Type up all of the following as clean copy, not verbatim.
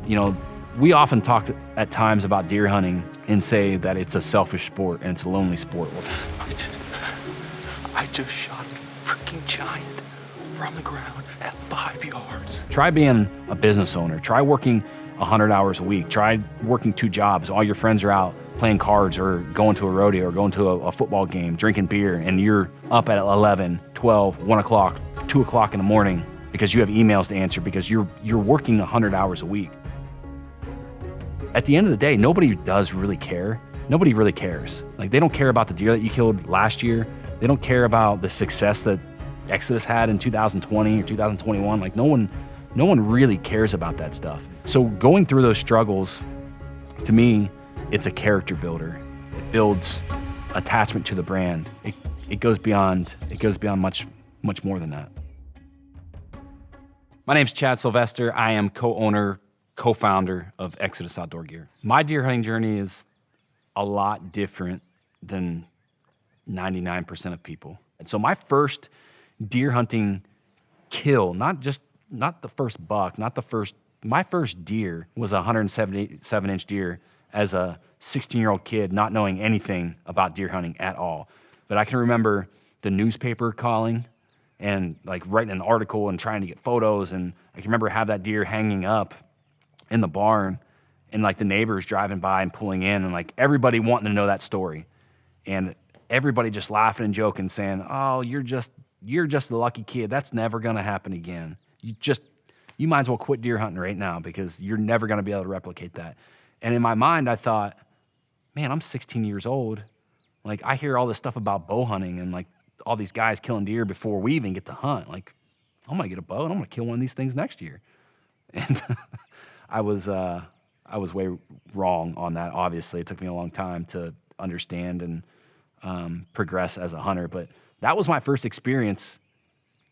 You know, we often talk at times about deer hunting and say that it's a selfish sport and it's a lonely sport. I just shot a freaking giant from the ground at 5 yards. Try being a business owner. Try working 100 hours a week. Try working 2 jobs. All your friends are out playing cards or going to a rodeo or going to a football game, drinking beer, and you're up at 11, 12, 1 o'clock, 2 o'clock in the morning because you have emails to answer because you're working 100 hours a week. At the end of the day, nobody does really care. Nobody really cares. Like, they don't care about the deer that you killed last year. They don't care about the success that Exodus had in 2020 or 2021. Like, no one really cares about that stuff. So going through those struggles, to me, it's a character builder. It builds attachment to the brand. It goes beyond much more than that. My name's Chad Sylvester. I am co-owner, co-founder of Exodus Outdoor Gear. My deer hunting journey is a lot different than 99% of people. And so my first deer hunting kill, not the first buck, my first deer was a 177-inch deer as a 16-year-old kid, not knowing anything about deer hunting at all. But I can remember the newspaper calling and like writing an article and trying to get photos. And I can remember have that deer hanging up in the barn and like the neighbors driving by and pulling in and like everybody wanting to know that story. And everybody just laughing and joking, saying, "Oh, you're just the lucky kid. That's never gonna happen again. You might as well quit deer hunting right now because you're never gonna be able to replicate that." And in my mind, I thought, man, I'm 16 years old. Like, I hear all this stuff about bow hunting and like all these guys killing deer before we even get to hunt. Like, I'm gonna get a bow and I'm gonna kill one of these things next year. And I was way wrong on that. Obviously, it took me a long time to understand and progress as a hunter. But that was my first experience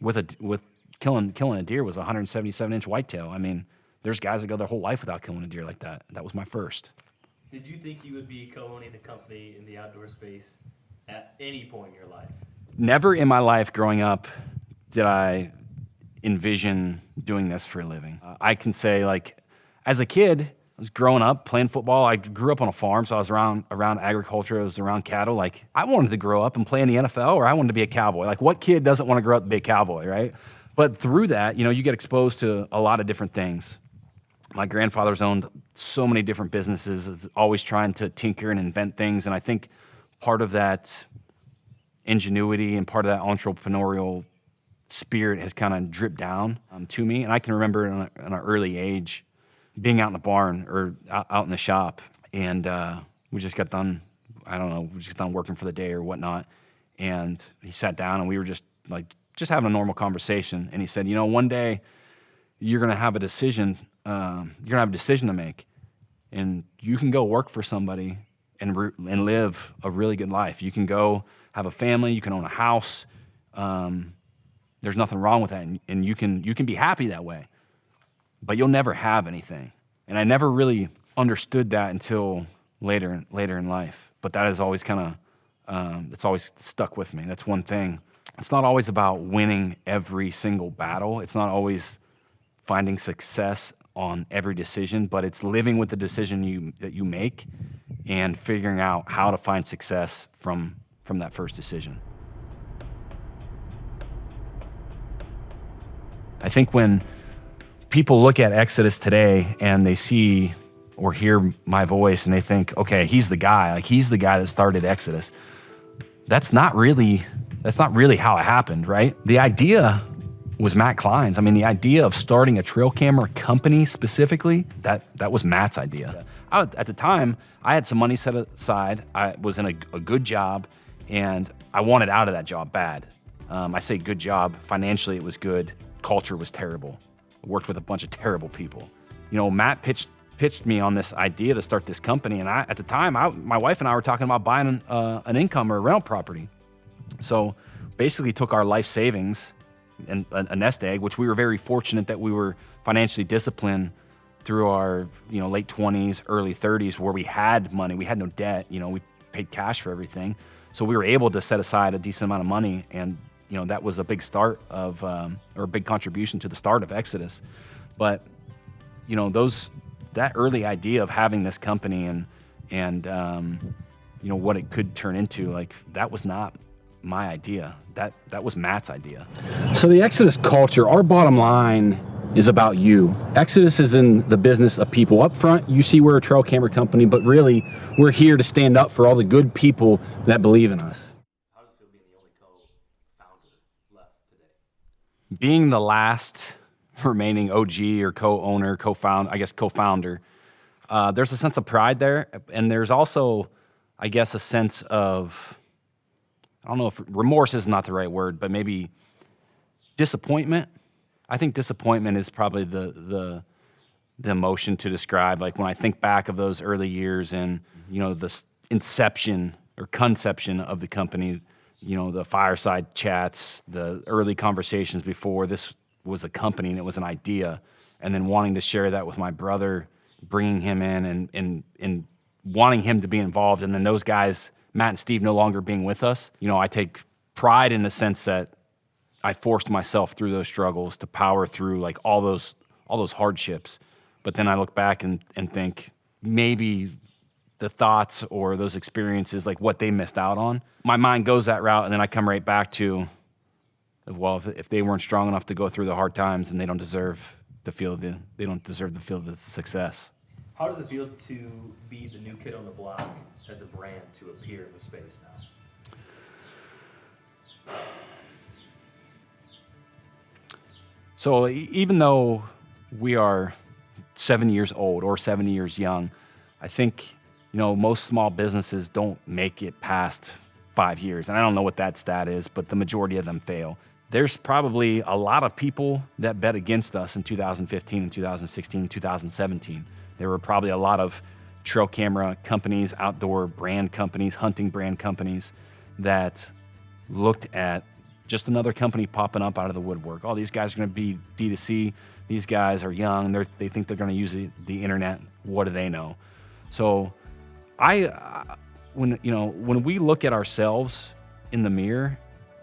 with killing a deer. Was a 177-inch whitetail. I mean, there's guys that go their whole life without killing a deer like that. That was my first. Did you think you would be co-owning a company in the outdoor space at any point in your life? Never in my life growing up did I envision doing this for a living. I can say, like, as a kid, I was growing up playing football. I grew up on a farm, so I was around agriculture. I was around cattle. Like, I wanted to grow up and play in the NFL, or I wanted to be a cowboy. Like, what kid doesn't want to grow up and be a cowboy, right? But through that, you get exposed to a lot of different things. My grandfather's owned so many different businesses, is always trying to tinker and invent things. And I think part of that ingenuity and part of that entrepreneurial spirit has kind of dripped down to me. And I can remember in an early age being out in the barn or out in the shop, and we just got done, we just got done working for the day or whatnot. And he sat down and we were just having a normal conversation. And he said, one day you're going to have a decision. You're going to have a decision to make, and you can go work for somebody and live a really good life. You can go have a family. You can own a house. There's nothing wrong with that, and you can be happy that way. But you'll never have anything. And I never really understood that until later in life. But that is always it's always stuck with me. That's one thing. It's not always about winning every single battle. It's not always finding success on every decision, but it's living with the decision that you make and figuring out how to find success from that first decision. I think when people look at Exodus today and they see or hear my voice and they think, okay, he's the guy. Like, he's the guy that started Exodus. That's not really how it happened, right? The idea was Matt Klein's. I mean, the idea of starting a trail camera company specifically, that was Matt's idea. At the time, I had some money set aside. I was in a good job, and I wanted out of that job bad. I say good job. Financially, it was good. Culture was terrible. I worked with a bunch of terrible people. Matt pitched me on this idea to start this company, and at the time, my wife and I were talking about buying an income or a rental property. So basically took our life savings and a nest egg, which we were very fortunate that we were financially disciplined through our late 20s, early 30s, where we had money, we had no debt, we paid cash for everything. So we were able to set aside a decent amount of money, and that was a big start or a big contribution to the start of Exodus. But those that early idea of having this company and you know, what it could turn into, like, that was not my idea. That was Matt's idea. So the Exodus culture, our bottom line is about you. Exodus is in the business of people. Up front, you see we're a trail camera company, but really we're here to stand up for all the good people that believe in us. How does it feel being the only co-founder left today? Being the last remaining OG or co-owner, co-founder, there's a sense of pride there. And there's also, I guess, a sense of, I don't know if remorse is not the right word, but maybe disappointment. I think disappointment is probably the emotion to describe. Like when I think back of those early years and, you know, the inception or conception of the company, you know, the fireside chats, the early conversations before this was a company and it was an idea, and then wanting to share that with my brother, bringing him in and wanting him to be involved, and then those guys, Matt and Steve, no longer being with us. You know, I take pride in the sense that I forced myself through those struggles to power through like all those hardships. But then I look back and think maybe the thoughts or those experiences, like what they missed out on. My mind goes that route, and then I come right back to, well, if they weren't strong enough to go through the hard times, then they don't deserve to feel the success. How does it feel to be the new kid on the block as a brand to appear in the space now? So even though we are 7 years old or 7 years young, I think, you know, most small businesses don't make it past 5 years. And I don't know what that stat is, but the majority of them fail. There's probably a lot of people that bet against us in 2015 and 2016 and 2017. There were probably a lot of trail camera companies, outdoor brand companies, hunting brand companies that looked at just another company popping up out of the woodwork. Oh, these guys are going to be D2C. These guys are young. They think they're going to use the internet. What do they know? So when we look at ourselves in the mirror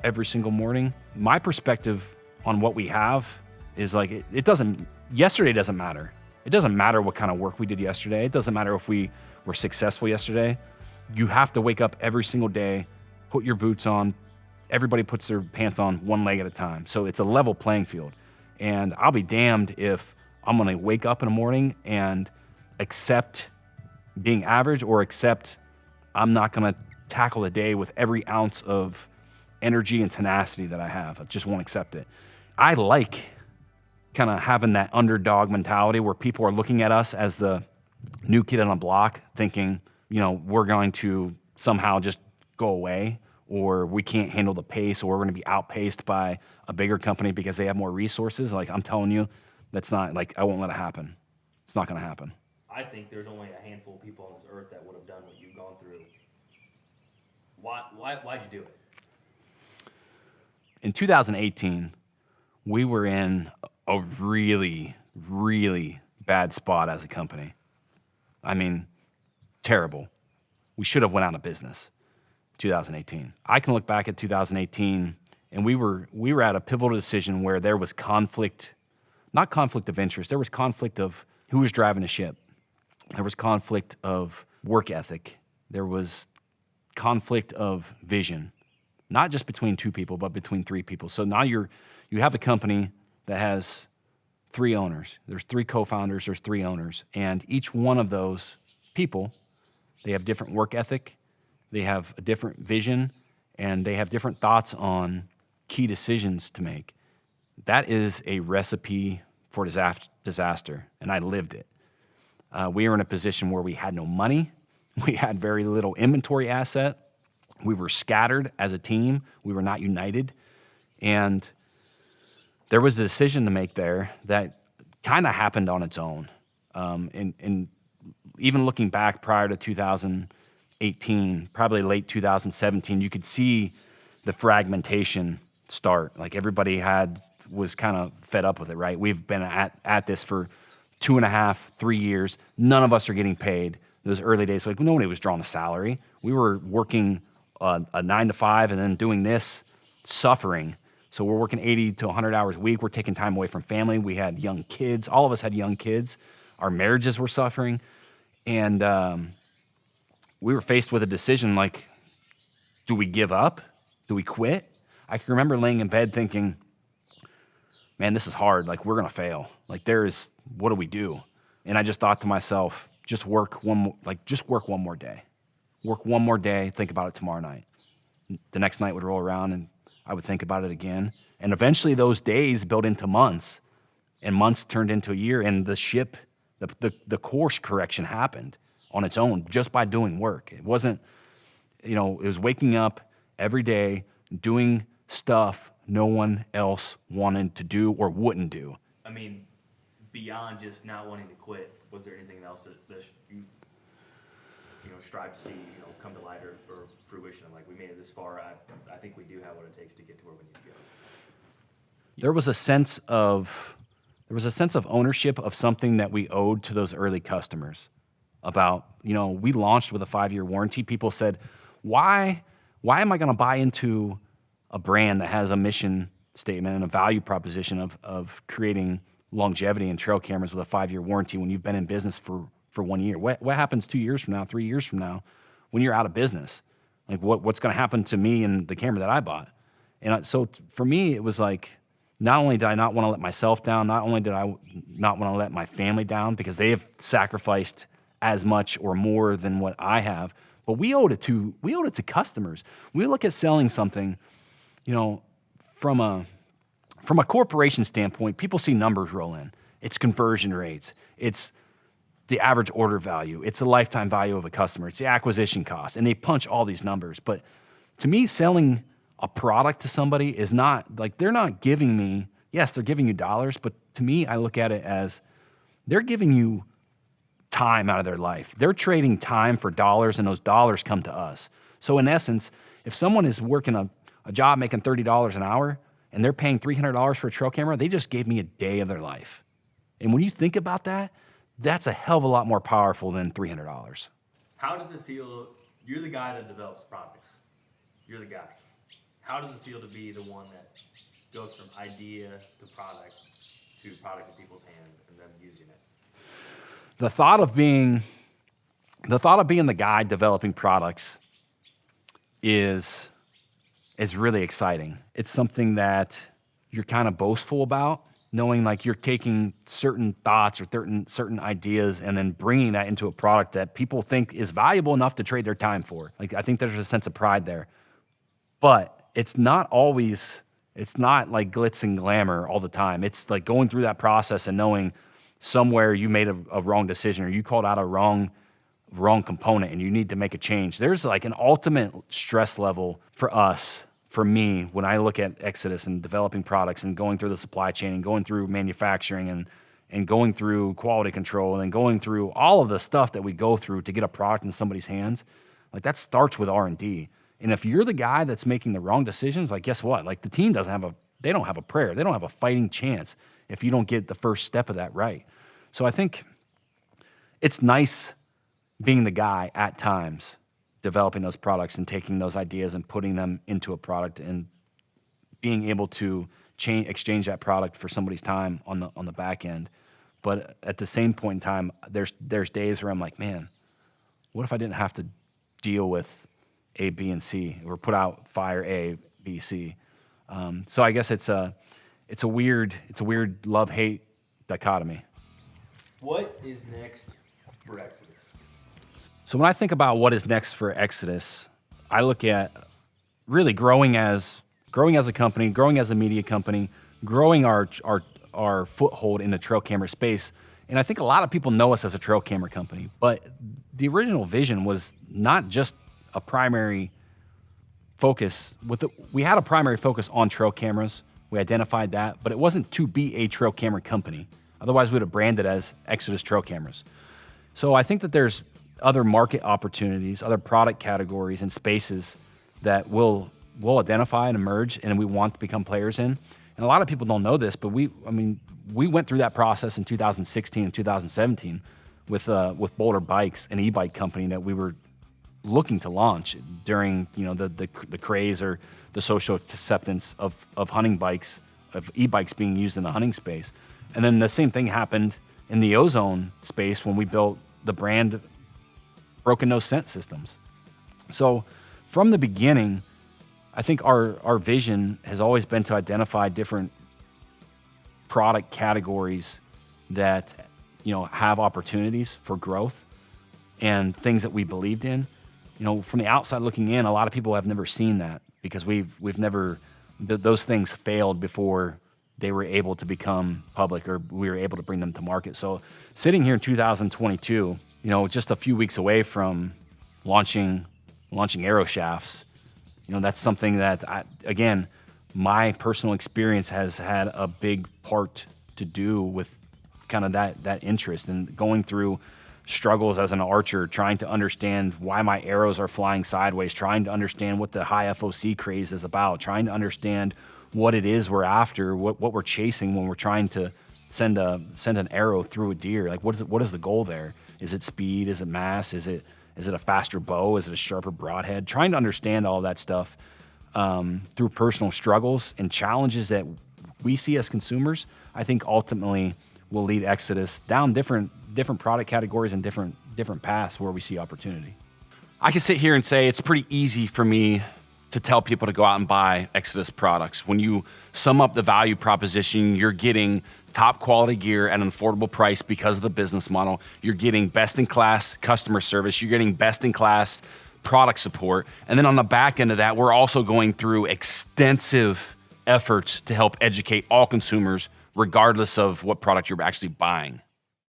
every single morning, my perspective on what we have is like, yesterday doesn't matter. It doesn't matter what kind of work we did yesterday. It doesn't matter if we were successful yesterday. You have to wake up every single day, put your boots on. Everybody puts their pants on one leg at a time. So it's a level playing field. And I'll be damned if I'm gonna wake up in the morning and accept being average, or accept I'm not gonna tackle the day with every ounce of energy and tenacity that I have. I just won't accept it. I like kind of having that underdog mentality where people are looking at us as the new kid on the block, thinking, you know, we're going to somehow just go away, or we can't handle the pace, or we're going to be outpaced by a bigger company because they have more resources. Like, I'm telling you, that's not, like, I won't let it happen. It's not going to happen. I think there's only a handful of people on this earth that would have done what you've gone through. Why'd you do it? In 2018, we were in a really, really bad spot as a company. I mean, terrible. We should have went out of business. 2018. I can look back at 2018, and we were at a pivotal decision where there was conflict, not conflict of interest. There was conflict of who was driving the ship. There was conflict of work ethic. There was conflict of vision, not just between two people, but between three people. So now you have a company that has three owners. There's three co-founders, there's three owners. And each one of those people, they have different work ethic, they have a different vision, and they have different thoughts on key decisions to make. That is a recipe for disaster, and I lived it. We were in a position where we had no money. We had very little inventory asset. We were scattered as a team. We were not united. And there was a decision to make there that kind of happened on its own. And even looking back prior to 2018, probably late 2017, you could see the fragmentation start. Like, everybody was kind of fed up with it, right? We've been at this for 2.5, 3 years. None of us are getting paid. Those early days, like, nobody was drawing a salary. We were working a 9 to 5 and then doing this, suffering. So we're working 80 to 100 hours a week. We're taking time away from family. We had young kids. All of us had young kids. Our marriages were suffering. And we were faced with a decision like, do we give up? Do we quit? I can remember laying in bed thinking, man, this is hard. Like, we're going to fail. Like, what do we do? And I just thought to myself, just work one more day. Work one more day, think about it tomorrow night. The next night would roll around and I would think about it again. And eventually those days built into months, and months turned into a year, and the course correction happened on its own just by doing work. It wasn't, it was waking up every day, doing stuff no one else wanted to do or wouldn't do. I mean, beyond just not wanting to quit, was there anything else that you strive to see, come to light or fruition? Like, we made it this far. I think we do have what it takes to get to where we need to go. There was a sense of ownership of something that we owed to those early customers. About, we launched with a 5-year warranty. People said, why am I going to buy into a brand that has a mission statement and a value proposition of creating longevity in trail cameras with a 5-year warranty when you've been in business for 1 year? What happens 2 years from now, 3 years from now, when you're out of business? Like, what's going to happen to me and the camera that I bought? And so for me, it was like, not only did I not want to let myself down, not only did I not want to let my family down because they have sacrificed as much or more than what I have, but we owed it to customers. We look at selling something, from a corporation standpoint, people see numbers roll in. It's conversion rates. It's the average order value. It's the lifetime value of a customer. It's the acquisition cost. And they punch all these numbers. But to me, selling a product to somebody is not, like, they're not giving me, yes, they're giving you dollars, but to me, I look at it as they're giving you time out of their life. They're trading time for dollars, and those dollars come to us. So in essence, if someone is working a job making $30 an hour and they're paying $300 for a trail camera, they just gave me a day of their life. And when you think about that, that's a hell of a lot more powerful than $300. How does it feel? You're the guy that develops products. You're the guy. How does it feel to be the one that goes from idea to product in people's hands and then using it? The thought of being the guy developing products is really exciting. It's something that you're kind of boastful about, knowing like you're taking certain thoughts or certain ideas and then bringing that into a product that people think is valuable enough to trade their time for. Like, I think there's a sense of pride there. But it's not like glitz and glamour all the time. It's like going through that process and knowing somewhere you made a wrong decision or you called out a wrong component and you need to make a change. There's like an ultimate stress level for me, when I look at Exodus and developing products and going through the supply chain and going through manufacturing and going through quality control and then going through all of the stuff that we go through to get a product in somebody's hands, like that starts with R&D. And if you're the guy that's making the wrong decisions, like, guess what? Like, the team don't have a prayer. They don't have a fighting chance if you don't get the first step of that right. So I think it's nice being the guy at times developing those products and taking those ideas and putting them into a product and being able to exchange that product for somebody's time on the back end. But at the same point in time, there's days where I'm like, man, what if I didn't have to deal with A, B, and C, or put out fire A, B, C? So I guess it's a weird love-hate dichotomy. What is next for Exodus? So when I think about what is next for Exodus, I look at really growing as a company, growing as a media company, growing our foothold in the trail camera space. And I think a lot of people know us as a trail camera company, but the original vision was not just a primary focus. We had a primary focus on trail cameras. We identified that, but it wasn't to be a trail camera company. Otherwise, we would have branded as Exodus Trail Cameras. So I think that there's other market opportunities, other product categories and spaces that we'll identify and emerge and we want to become players in. And a lot of people don't know this, but we went through that process in 2016 and 2017 with Boulder Bikes, an e-bike company that we were looking to launch during the craze or the social acceptance of hunting bikes, of e-bikes being used in the hunting space. And then the same thing happened in the ozone space when we built the brand Broken Nose Scent Systems. So from the beginning, I think our vision has always been to identify different product categories that, have opportunities for growth and things that we believed in. From the outside looking in, a lot of people have never seen that because we've never, those things failed before they were able to become public or we were able to bring them to market. So sitting here in 2022, just a few weeks away from launching arrow shafts, that's something that again, my personal experience has had a big part to do with kind of that interest and going through struggles as an archer, trying to understand why my arrows are flying sideways, trying to understand what the high FOC craze is about, trying to understand what it is we're after, what we're chasing when we're trying to send an arrow through a deer. Like what is the goal there? Is it speed? Is it mass? Is it a faster bow? Is it a sharper broadhead? Trying to understand all that stuff through personal struggles and challenges that we see as consumers, I think ultimately will lead Exodus down different product categories and different paths where we see opportunity. I can sit here and say it's pretty easy for me to tell people to go out and buy Exodus products. When you sum up the value proposition, you're getting top quality gear at an affordable price because of the business model. You're getting best-in-class customer service. You're getting best-in-class product support. And then on the back end of that, we're also going through extensive efforts to help educate all consumers, regardless of what product you're actually buying.